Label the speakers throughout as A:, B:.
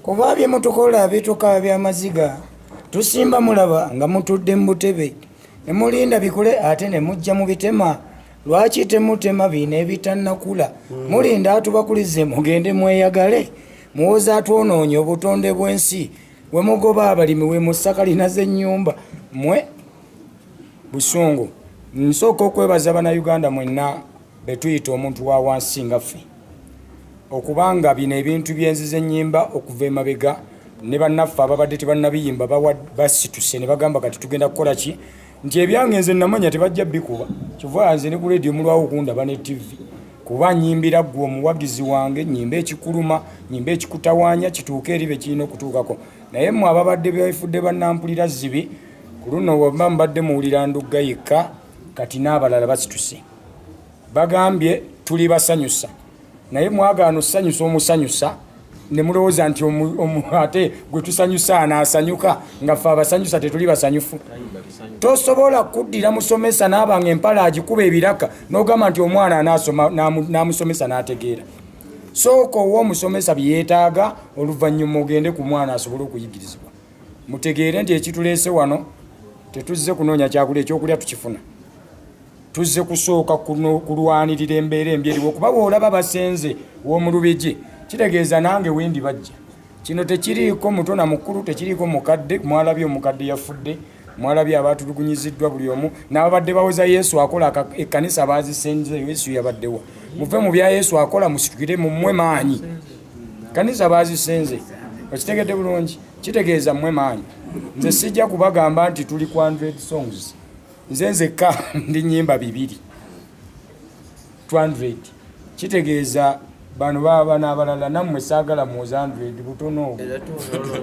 A: Kuba bye mutukola bituka by'amaziga tusimba mulaba nga mutudde mu butebe ne mulinda bikule ate ne mujja mu bitema. Lwaki temutema bino ebitannakula? Mulinda atubakulize mugende mweyagale muwoza atwonoonye obutonde bw'ensi we mugoba abalimi we musakalina z'ennyumba mwe Busungu. Nsooka okwebaza bannayuganda mwenna betuyita omuntu wa wansi nga ffe okubanga bino ebintu byenziza ennyimba okuva emabega ne bannaffe ababadde tebannabiyimba basituse ne bagamba kati tugenda kukola ki nti ebyange nze namanya tebajja bikuba kiva nze ne ku leediyo mulwawo okundaba ne TV kuba nyimbira ggwe omuwagizi wange nyimba ekikuluma nyimba ekikutawaanya kituuke eri be kirina okutuukako naye mmwe ababadde befudde bannampulira zibi ku luno waba mbadde muwulira Ndugga yekka kati n'abalala basituse bagambye tuli basanyusa naye mwagaana osanyusa omusanyusa ne mulowooza nti ate gwe tusanyusa anaasanyuka nga ffe abasanyusa tetuli basanyufu. Tosobola kuddira musomesa n'abanga empala agikuba ebiraka n'ogamba nti omwana anaasoma n'amusomesa n'ategeera. Sooka owa omusomesa bye yeetaaga oluvannyuma ogende ku mwana asobole okuyigirizibwa. Mutegeere nti ekituleese wano tetuzze kunoonya kyakulya ekyokulya tukifuna. Tuzze kusooka kulwanirira embeera embi eriwo kuba bw'olaba basenze w'omu lubigi kitegeeza nange wendi bajja. Kino tekiriiko muto na mukulu, tekiriiko mukadde, mwalabye omukadde yafudde, mwalabye abaatulugunyiziddwa buli omu n'ababadde bawoza Yesu akola ekkanisa baazisenze Yesu yabaddewa. Muve mu bya Yesu akola musitukire mu mmwe maanyi. Kanisa baazisenze. Okitegedde bulungi kitegeeza mmwe maanyi. Nze sijja kubagamba nti tuli ku 100 songs. Nze nzekka ndi nnyimba 2 200 kitegeeza bano baba n'abalala nammwe saagala muwoza 100 butono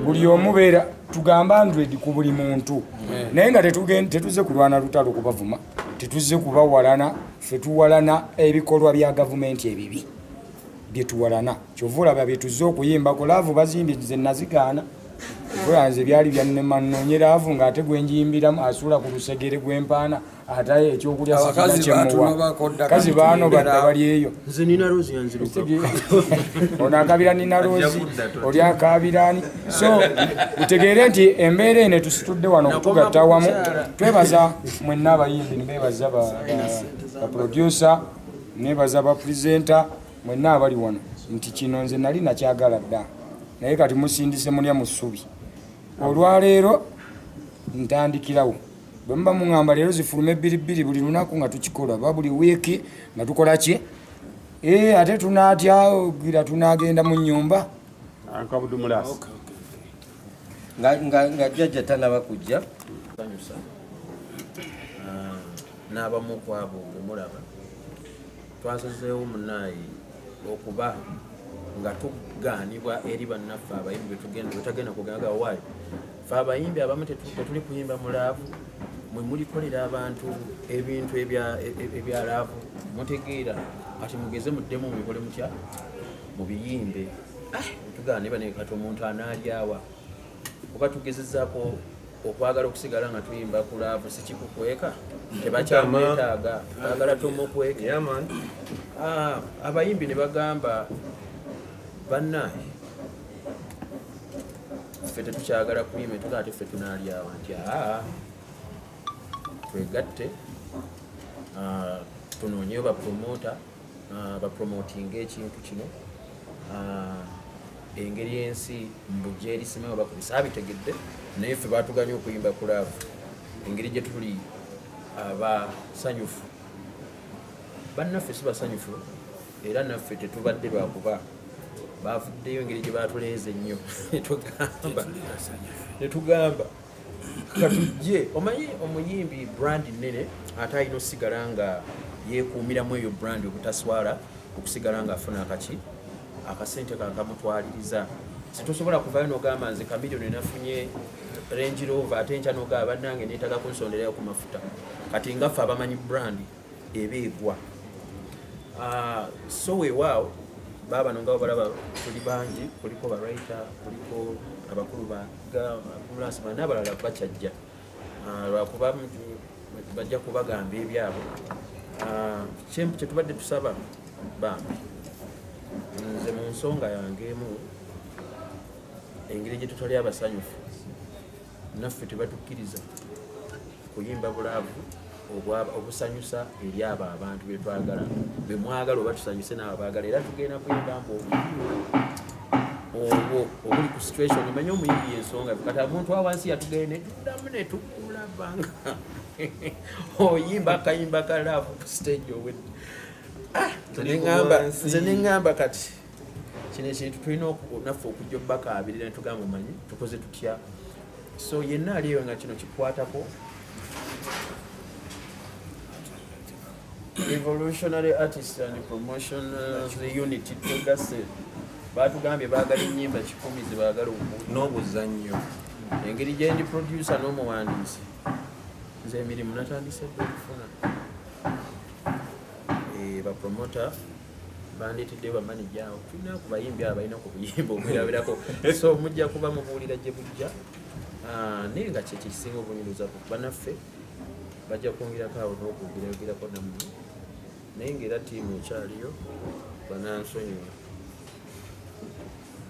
A: buli omu beera tugamba 100 ku buli muntu naye nga tetuzze kulwana lutalo kubavuma tetuzze kubawalana ffe tuwalana ebikolwa bya gavumenti ebibi bye tuwalana kyova olaba bye tuzze okuyimbako laavu bazimbye nze nazigaana nze byali byannemanoonye laavu ng'ate gwenjimbiramu asuula ku lusegere gwempaana ate ekyokulya sikinakyemmuwa kazi baano badda bali eyo ono akabira nina Roozi oli akabirani so utegeere nti embeera eno tusitudde wano okutugatta wamu twebaza mwenna abayimbi nebebaza baproducer nebaza bapresenter mwenna abali wano nti kino nze nali nakyagala dda naye kati musindise mulya mu ssubi olwaleero ntandikirawo bwe muba muŋŋamba leero zifuluma 2 buli lunaku nga tukikola ba buli wiiki nga tukola ki ate tunaatya gira tunaagenda mu nnyumba
B: nga jjajja tanaba kujja
C: n'abamu ku abo bwe mulaba twasazeewo munaayi okuba nga tugaanibwa eri bannaffe abayimbi betagenda kugenda waayo ffe abayimbi abamu tetuli kuyimba mu laavu mwe mulikolera abantu ebintu ebya laavu mutegeera ati mugeze muddemu mubikole mutya mubiyimbe tugaanibwa naye kati omuntu anaalyawa oba tugezezzaako okwagala okusigala nga tuyimba ku laavu sikikukweka tebakyamwetaaga twagala tumukweke abayimbi ne bagamba bannaaye ffe tetukyagala kuyima tugaa ate ffe tunaalyawa nti twegatte tunoonyeyo bapromota bapromotinga ekintu kino engeri y'ensi mbujja erisimewo bakubisa abitegedde naye ffe baatuganya okuyimba ku laavu engeri gye tuli abasanyufu bannaffe si basanyufu era naffe tetubadde bakuba bavuddeyo engeri gye batuleeze nnyo netugamba katujje omanyi omuyimbi brandi nnene ate alina osigala nga yeekuumiramu eyo brandi obutaswala okusigala nga afuna akasente kakamutwaliriza situsobola kuvayo nogamba nze kamiliyoni nafunye Range Rover ate nkya nogamba bannange neetaga kunsonderayo ku mafuta kati ngaffe abamanyi brandi ebeegwa so weewaawo baba nongao balaba tuli bangi kuliko ba writer kuliko abakulu ba ambulance n'abalala bakyajja lwakuba bajja kubagamba ebyabo kyempu kye tubadde tusaba bambi nze mu nsonga yange emu engeri gye tutali abasanyufu naffe tebatukkiriza kuyimba bulaavu obusanyusa eri abo abantu betwagala bemwagala oba tusanyuse naabo baagala era tugenda kuyimba mbu obwo obuli ku situation omanye omuyimbi yensonga kati omuntu awansi yatugende tuddamu ne tukulabanga oyimba akayimba kalaavu ku stage owedde nze neŋŋamba kati kino ekintu tulina naffe okujja obbakaabirira ne tugamba omanyi tukoze tutya so yenna aliyo nga kino kikwatako Evolutionary Artists and Promotional Unity tugase batugambye baagala ennyimba 10 ze baagala
D: n'obuzannyo
C: engeri gye ndi producer n'omuwandiisi nze emirimu natandise dde okufuna bapromota bandeetedde bamanija awo tulina ku bayimbi abalina ku buyimba obwerabirako so mujja kuba mubuulira gye bujja naye nga kye kisinga obunyulizaku banaffe bajja kwongerako awo n'okugeragirako nammwe naye ngaera tiimu ekyaliyo banansonyiwa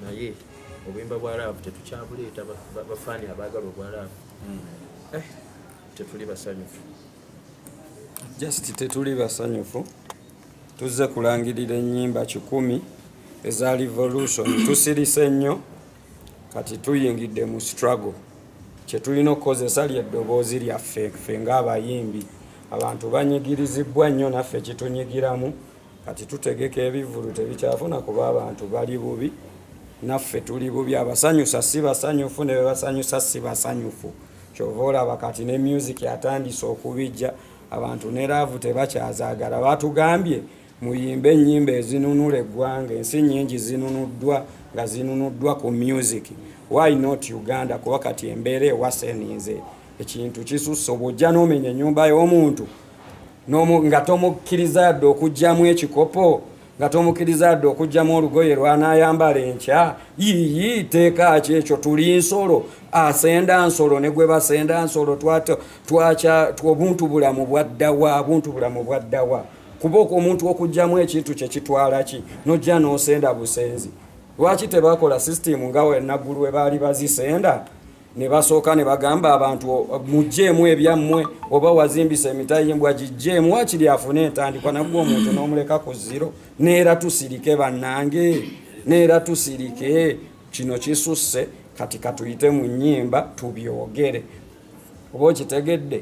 C: naye obuyimba bwa laavu tetukyabuleeta bafaani abaagala obwa laavu tetuli basanyufu
D: just tetuli basanyufu tuzze kulangirira ennyimba 10 eza revolution tusirise nnyo kati tuyingidde mu struggle kyetulina okukozesa lyeddoboozi lyaffe ffe ng'abayimbi abantu banyigirizibwa nnyo naffe kitunyigiramu kati tutegeka ebivulu tebikyafuna kuba abantu bali bubi naffe tuli bubi abasanyusa si basanyufu ne bebasanyusa si basanyufu kyova olaba kati ne music yatandise okubijja abantu ne laavu tebakyazaagala batugambye muyimbe ennyimba ezinunula eggwanga ensi nnyingi zinunuddwa nga zinunuddwa ku music why not Uganda kuba kati embeera ewaseninze ekintu kisusse obujja n'omenya ennyumba y'omuntu nga tomukkiriza yadde okugjamu ekikopo nga tomukkiriza yadde okugjamu olugoye lwanaayambala enkya yiyi teeka ki ekyo tuli nsolo asenda nsolo ne gwe basenda nsolo twakya obuntu bulamu bwaddawa kuba omuntu okugjamu ekintu kyekitwala ki nojja n'osenda busenzi lwaki tebakola sisitimu nga wenaggulu we baali bazisenda ne basooka ne bagamba abantu mugjeemu ebyammwe oba wazimbisa emitayimbwa gijjeemu wakiri afune entandikwa nabwo omuntu n'omuleka ku ziro neera tusirike bannange neera tusirike kino kisusse kati katuyite mu nnyimba tubyogere oba okitegedde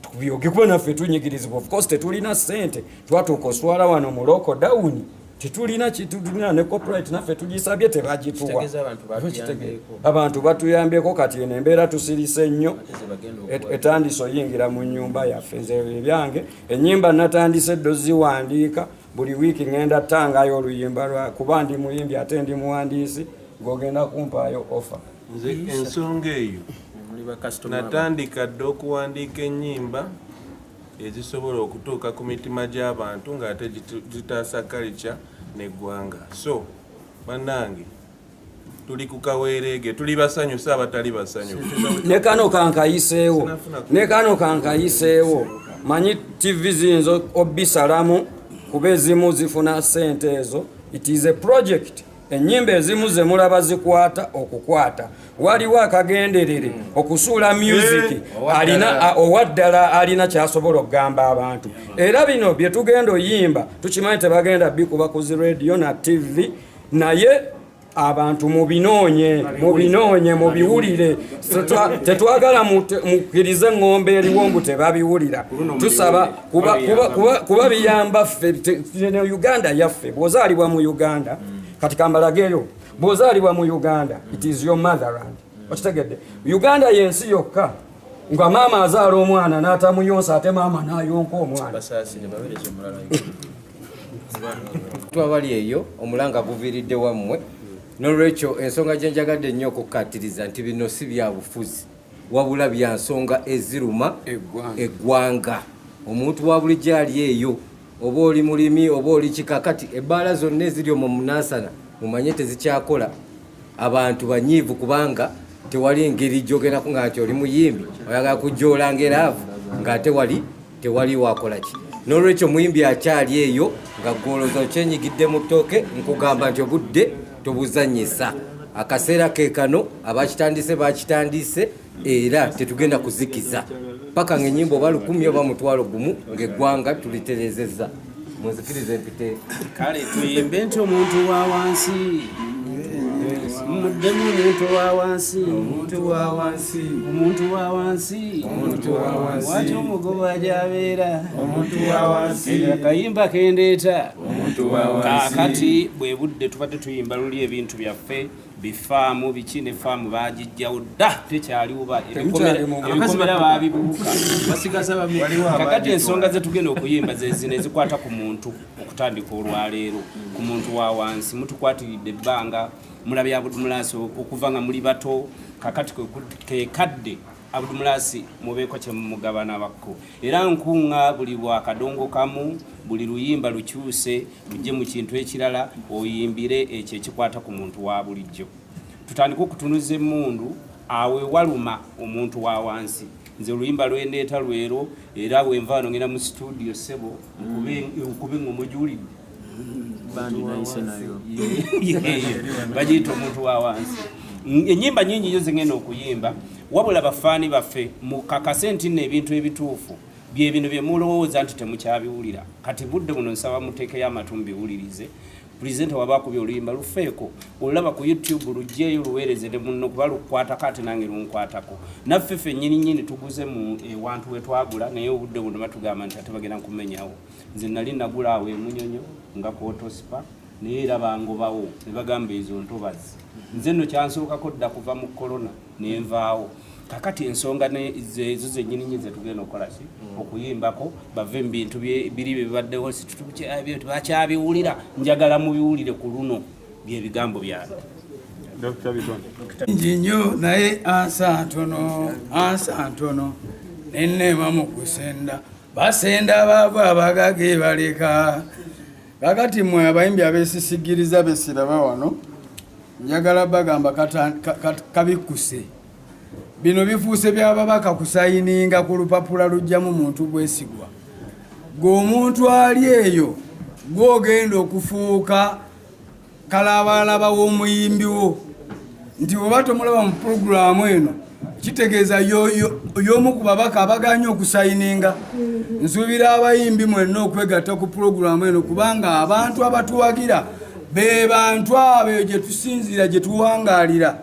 D: tubyoge kuba naffe tunyigirizibwa of course tetulina ssente twatuuka oswala wano mu local down tetulina kitulina ne corporate naffe tugisabye tebagituwa abantu batuyambyeko kati eno embeera tusirise nnyo etandise oyingira mu nnyumba yaffe nze ebyange ennyimba natandise eddo ziwandiika buli wiiki ngenda tangayo oluyimba kuba ndi muyimbi ate ndi muwandiisi ng'ogenda kumpaayo offer
E: nze ensonga eyo natandika dde okuwandiika ennyimba ezisobola okutuuka ku mitima gy'abantu ng'ate zitaasa kalica n'eggwanga so bannange tuli ku kaweereege tuli basanyusa abatali basanyufu
D: ne kano kankayiseewo manyi tv ziyinza obbisalamu kuba ezimu zifuna ssente ezo it is a project ennyimba ezimu ze mulaba zikwata okukwata waliwo akagenderere okusuula music alina owaddala alina kyasobola okugamba abantu era bino bye tugenda oyimba tukimanyi tebagenda bikuba ku zi radio na tv naye abantu mubinoonye mubiwulire tetwagala mukkirize ng'ombe eriwo mbu tebabiwulira tusaba kuba biyamba ffe Uganda yaffe bw'ozaalibwa mu Uganda kati kambalageyo bw'ozaalibwa mu Uganda it is your motherland okitegedde Uganda yensi yokka nga maama azaala omwana n'atamuyonsa ate maama n'ayonka omwana
B: twabali eyo omulanga guviiridde wammwe n'olwekyo ensonga gye njagadde nnyo okukkatiriza nti bino si bya bufuzi wabula bya nsonga eziruma eggwanga omuntu wa bulijjo ali eyo oba oli mulimi oba oli kikakati ebbaala zonna eziri omwo munansana mumanye tezikyakola abantu banyiivu kubanga tewali engeri gyogera nga nti oli muyimbi oyagala kujjoolanga eraavu ng'ate tewali wakola ki n'olwekyo muyimbi akyali eyo nga gwoloza okyenyigidde mu ttooke nkugamba nti obudde tobuzanyisa akaseera kekano abakitandise bakitandise era tetugenda kuzikiza paka ng'ennyimba oba 10 oba 1,000 ng'eggwanga tuliterezezza munzikirize mpite
F: kale tuyimbe nti omuntu wa wansi muddemu omuntu wa wansi wati omugoba gyabeera akayimba kendeeta kaakati bwe budde tubadde tuyimba luli ebintu byaffe bifaamu biki ne faamu bagijjawo dda tekyaliwo ebikomera babibuuka kakati ensonga zetugenda okuyimba zezino ezikwata ku muntu okutandika olwaleero ku muntu wa wansi mutukwatiridde ebbanga mulabye Abdulmulasi okuva nga muli bato kakati kekadde Abdulmulasi mubeeko kyemugabana bakko era nkunga buli bwakadongo kamu buli luyimba lukyuse lujje mu kintu ekirala oyimbire ekyo ekikwata ku muntu wa bulijjo tutandika okutunuza emmundu awe waluma omuntu wa wansi nze oluyimba lwendeeta lwero era wenvaano ngenda mu studio sebo nkube ng'omujulidde bagiyita omuntu wa wansi ennyimba nyingi yo zingenda okuyimba wabula bafaani baffe mukakase nti nno ebintu ebituufu bye bino bye mulowooza nti temukyabiwulira kati budde buno nsaba muteekeyo amatu mbiwulirize pulezidenti wabakubye oluyimba lufeeko olulaba ku YouTube lugjeeyo luweereze ne munno kuba lukwatako ate nange lunkwatako naffe ffe nnyini tuguze mu ewantu wetwagula naye obudde buno batugamba nti ate bagenda kumenyawo nze nali nagula awo emunyonyo nga kotospa naye era bangobawo ne bagamba ezo ntobazi nze nno kyansookako dda kuva mu korona nenvaawo kakati ensonga ezo zennyini zetugenda okukola ki okuyimbako bave mu bintu biri bye bibaddewo tebakyabiwulira njagala mubiwulire ku luno byebigambo byange
G: nji nnyo naye ansa ntono nenneema mu kusenda basenda baavu abagage baleka kakati mmwe abayimbi abeesisigiriza besiraba wano njagala bagamba kabikuse bino bifuuse byababaka kusayininga ku lupapula lujjamu muntu bwesigwa ng'omuntu ali eyo gw'ogenda okufuuka kalabalaba w'omuyimbi wo nti oba tomulaba mu puroguramu eno kitegeeza y'omu ku babaka abaganye okusayininga nsuubira abayimbi mwenna okwegatta ku puroguramu eno kubanga abantu abatuwagira be bantu abo gye tusinzira gye tuwangaalira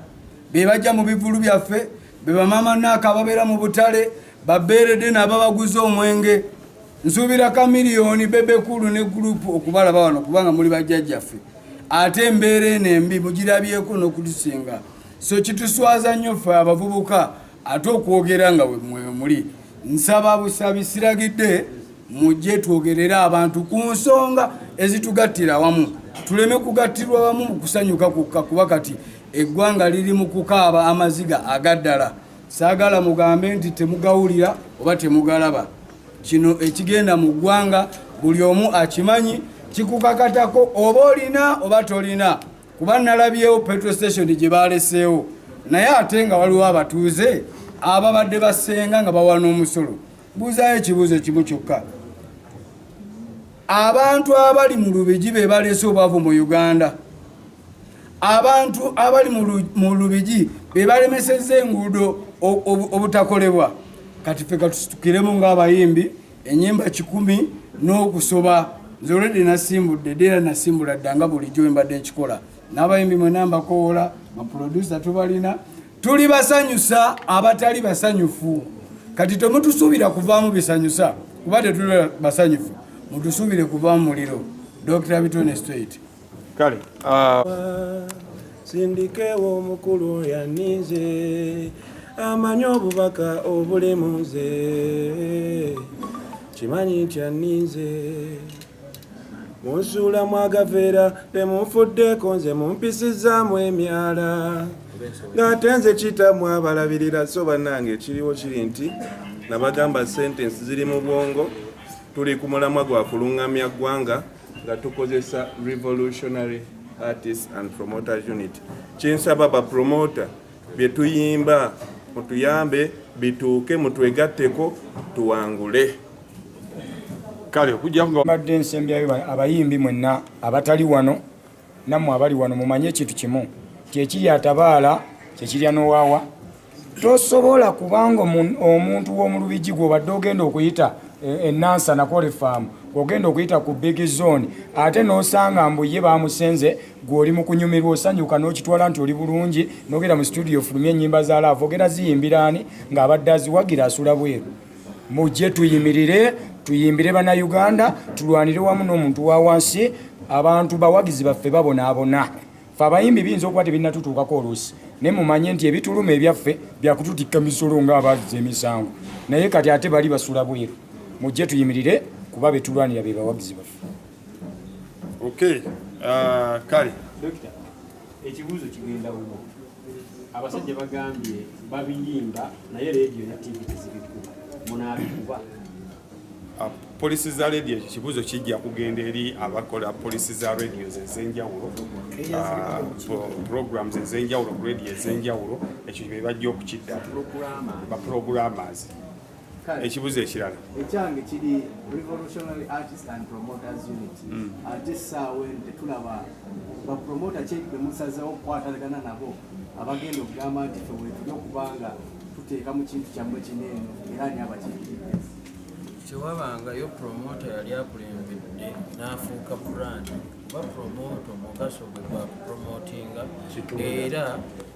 G: be bajja mu bivulu byaffe be bamama naaka ababeera mu butale babeeredde n'ababaguza omwenge nsuubira kamiliyoni bebekulu ne gurupu okubalaba wano kubanga muli bajjajjaffe ate embeera eno embi mugirabyeko n'okutusinga so kituswaza nnyo ffe abavubuka ate okwogera nga mwe muli nsaba busabi siragidde mujje twogerere abantu ku nsonga ezitugattira wamu tuleme kugattirwa wamu mu kusanyuka kukka kuba kati eggwanga liri mu kukaaba amaziga agaddala saagala mugambe nti temugawulira oba temugalaba kino ekigenda mu ggwanga buli omu akimanyi kikukakatako oba olina oba tolina kuba nalabyewo petrol station gye baleseewo naye ate nga waliwo abatuuze ababadde basenga nga bawana omusolo buuzayo ekibuuzo kimu kyokka abantu abali mu lubigi be baleese obwavu mu Uganda abantu abali mu lubigi be balemesezza enguudo obutakolebwa kati ffe katusitukiremu ng'abayimbi ennyimba 10 n'okusoba nze olwedde nasimbudde era nasimbula ddanga bulijjo mbadde nkikola n'abayimbi mwena mbakoola baproducer tubalina tuli basanyusa abatali basanyufu kati temutusuubira kuvaamu bisanyusa kuba tetuli basanyufu mutusuubire kuvaamu muliro Dr. Bitone Straight
E: kale sindikewo omukulu yanize amanyi obubaka obulemuze kimanyi nti yanize munsuula mwagaveera temunfuddeko nze mumpisizaamu emyala ng'ate nze kitamu abalabirira so bannange ekiriwo kiri nti nabagamba sentensi ziri mu bwongo tuli ku mulamwa gwa kuluŋŋamya ggwanga nga tukozesa Revolutionary Artists and Promoters Unit. Kinsaba bapromota bye tuyimba mutuyambe bituuke mutwegatteko tuwangule.
A: Kale okujja mbadde nsembyayo abayimbi mwenna abatali wano nammwe abali wano mumanye ekintu kimu kyekiri atabaala kyekirya n'owaawa tosobola kubanga omuntu w'omulubigi gw'obadde ogenda okuyita enansa nakole faamu ogenda okuyita ku big zone ate n'osanga mbu ye bamusenze gw'oli mu kunyumirwa osanyuka n'okitwala nti oli bulungi n'ogenda mu studio fulumya ennyimba za laavu ogenda ziyimbiraani ng'abadde aziwagira asula bweru mujje tuyimirire tuyimbire bannayuganda tulwanire wamu n'omuntu wa wansi abantu bawagizi baffe babonaabona fe abayimbi biyinza okuba tebinnatutuukako oluusi naye mumanye nti ebituluma ebyaffe byakututikka misolo ng'abazza emisango naye kati ate bali basula bweru mujje tuyimirire kuba betulwanira be bawagizi baffe.
E: Okay, kale
H: Dokita, ekibuuzo kigenda wulo. Abasajja bagambye babiyimba naye radio na TV tezibikuba. Munaabikuba.
E: polisi za radio ekyo kibuuzo kijja kugenda eri abakola polisi za radio ez'enjawulo, programs ez'enjawulo ku radio ez'enjawulo, ekyo be bajja okukidda ba programmers. Ekibuuzo ekirala
I: ekyange kiri Revolutionary Artists and Promoters Unit. Ate ssaawa tetulaba bapromota kye musazeewo okukwatagana nabo abagenda okugamba nti ffe bwe tuli okubanga tuteeka mu kintu kyammwe kineeno era ani abakiikiridde.
C: Tewabangayo promota yali akulembedde n'afuuka brand bapromota omugaso gwe gwakupromotinga era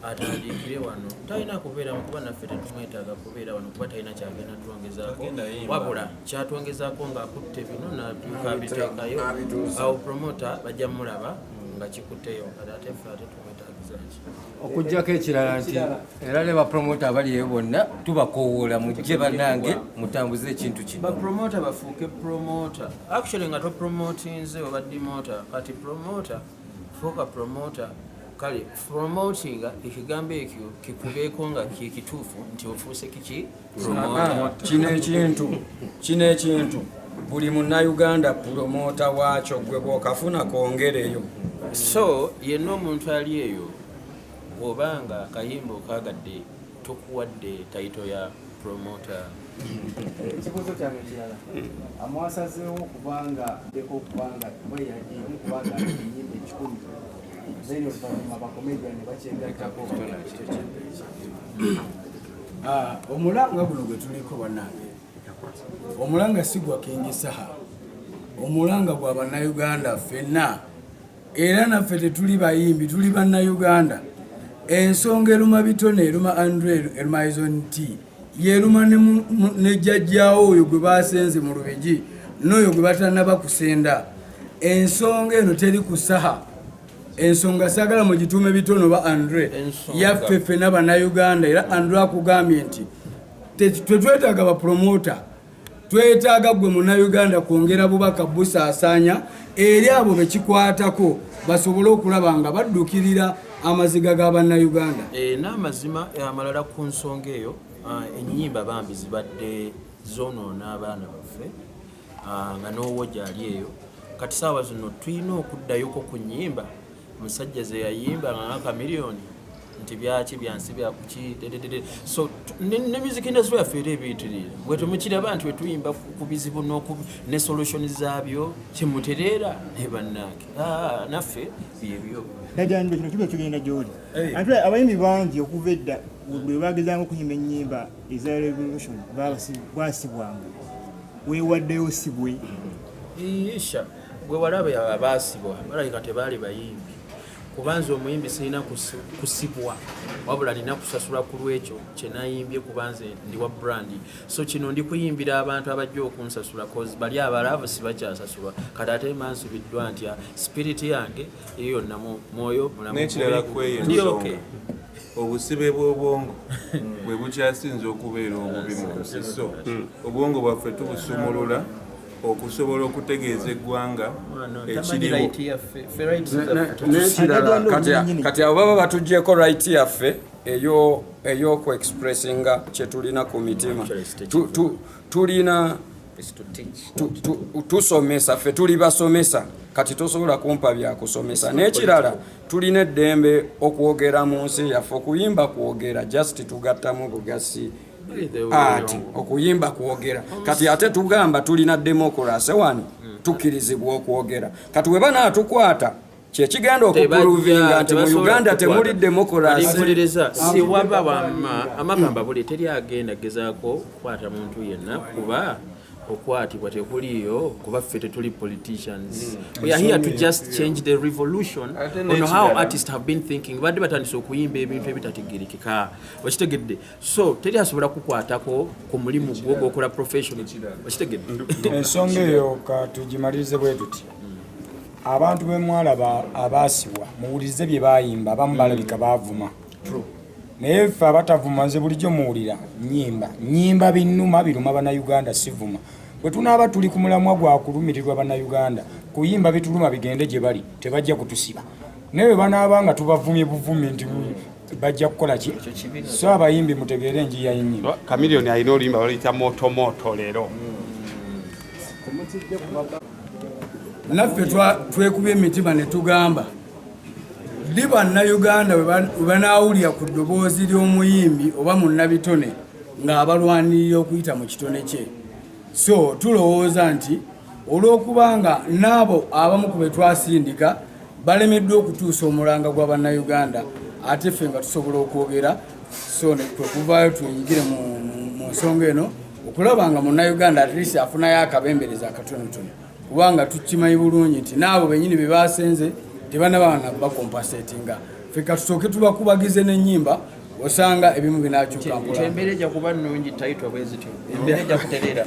C: atandikire wano talina kubeera mukuba naffe tetumwetaaga kubeera wano kuba talina kyagenda twongezaako wabula kyatwongezaako ng'akutte bino nabyuka abiteekayo awo promota bajja mulaba nga kikutteyo ate ffe ate tumwetaagizaki
B: okujjako ekirala nti era ne bapromota abaliyo bonna tubakoowoola mujje bannange mutambuze ekintu kino
C: bapromota bafuuke promota actually nga topromotinze oba dimota kati promota fuuka promota kale promotinga ekigambo ekyo kikubeeko nga kikituufu nti ofuuse kiki promota.
D: kino ekintu buli munnayuganda promota waakyo gwe bw'okafuna kwongereyo.
C: So yenna omuntu ali eyo obanga akayimba okagadde tukuwadde tayito ya promota.
I: Ekibuuzo kyange kirala amwasazeewo okubanga deko okubanga bweyagimu kubanga enyimba 10 then oluvannyuma bakomedian ne bakyegattako.
G: Omulanga guno gwe tuliko bannange omulanga si gwa King Saha, omulanga gwa bannayuganda ffenna era naffe tetuli bayimbi tuli bannayuganda. Ensonga eruma bitone eruma Andre eruma Izonti yeruma ne jjajjaawo oyo gwe baasenze mu Lubigi n'oyo gwe batannaba kusenda. Ensonga eno teri ku Saha, ensonga saagala mu gitume bitono ba Andre yaffe ffenna bannayuganda. Era Andre akugambye nti tetwetaaga bapromota, twetaaga gwe munnayuganda kwongera bubaka busaasaanya eri abo bekikwatako basobole okulaba nga baddukirira amaziga g'abannayuganda.
C: N'amazima amalala ku nsonga eyo ennyimba bambi zibadde zoonoona abaana baffe nga n'owojja ali eyo. Kati saawa zino tulina okuddayoko ku nnyimba omusajja ze yayimba nga Chameleone nti byaki byansi byakuki so ne music industry yaffe era ebiyitirira bwe tumukiraba nti wetuyimba ku bizibu ne solution zaabyo kimutereera ne bannange naffe byebyo
J: najjanjwe kino kiba kigenda gy'oli ate abayimbi bangi okuva edda bwe bagezanga okuyimba ennyimba eza revolution bwasibwanga weewaddeyo sibwe
C: isha bwe walaba abaasibwa balabika tebaali bayimbi kubanza omuyimbi sirina kusibwa wabula nina kusasula ku lwekyo kyenayimbye kubanze ndi wa brandi. So kino ndi kuyimbira abantu abajja okunsasula cause bali abalaavu sibakyasasulwa kati ate mansubiddwa nti spirit yange eyo yonna mwoyo
E: n'ekirala kweyenso obusibe bw'obwongo bwe bukyasinze okubeera obubi mu nsi. So obwongo bwaffe tubusumulula okusobola okutegeeza eggwanga ekiriwo
D: n'ekirala kati abo baba batugyeko right yaffe ey'okuexpressinga kye tulina ku mitima. Tulina tusomesa ffe tuli basomesa kati tosobola kumpa byakusomesa. N'ekirala tulina eddembe okwogera mu nsi yaffe, okuyimba kwogera just tugattamu bugasi ati okuyimba kwogera. Kati ate tugamba tulina demokrasi wano tukkirizibwa okwogera. Kati we banaatukwata kyekigenda okupuluvinga nti mu Uganda temuli
C: demokrasi siwaba amagamba buli teri agenda gezaako kukwata muntu yenna kuba okwatibwa tekuliyo kuba ffe tetuli politicians. We are here to just change the revolution on how artists have been thinking. Badde batandise okuyimba ebintu ebitategerekeka okitegedde, so teri asobola kukwatako ku mulimu gwo gw'okola professional okitegedde.
A: Ensonga eyo katugimalirize bwe tuti abantu bemwalaba abaasibwa muwulirize bye bayimba abamu balabika baavuma naye ffe abatavuma nze bulijjo muwulira nyimba binnuma biruma bannayuganda sivuma bwe tunaaba tuli ku mulamwa gwa kulumirirwa bannayuganda kuyimba bituluma bigende gye bali tebajja kutusiba naye bwe banaaba nga tubavumye buvumi nti bajja kukola ki so abayimbi mutegeere enjiya y'ennyimba
K: Chameleone alina oluyimba baluyita motomoto leero
G: naffe twekubye emitima ne tugamba ndi bannayuganda bwe banaawulira ku ddoboozi ly'omuyimbi oba munnabitone ng'abalwanirira okuyita mu kitone kye, so tulowooza nti olw'okubanga n'abo abamu ku be twasindika balemeddwa okutuusa omulanga gwa bannayuganda ate ffe nga tusobola okwogera, so twekuvaayo tuyingire mu nsonga eno okulaba nga munnayuganda at least afunayo akabembereza akatonotono kubanga tukimanyi bulungi nti n'abo bennyini be basenze tebanabana bakompasetinga ffe katusooke tubakubagize n'ennyimba osanga ebimu binakyuka mpola.
C: Embeera ejja kuba nnungi tayitwa bwe zityo, embeera ejja kutereera.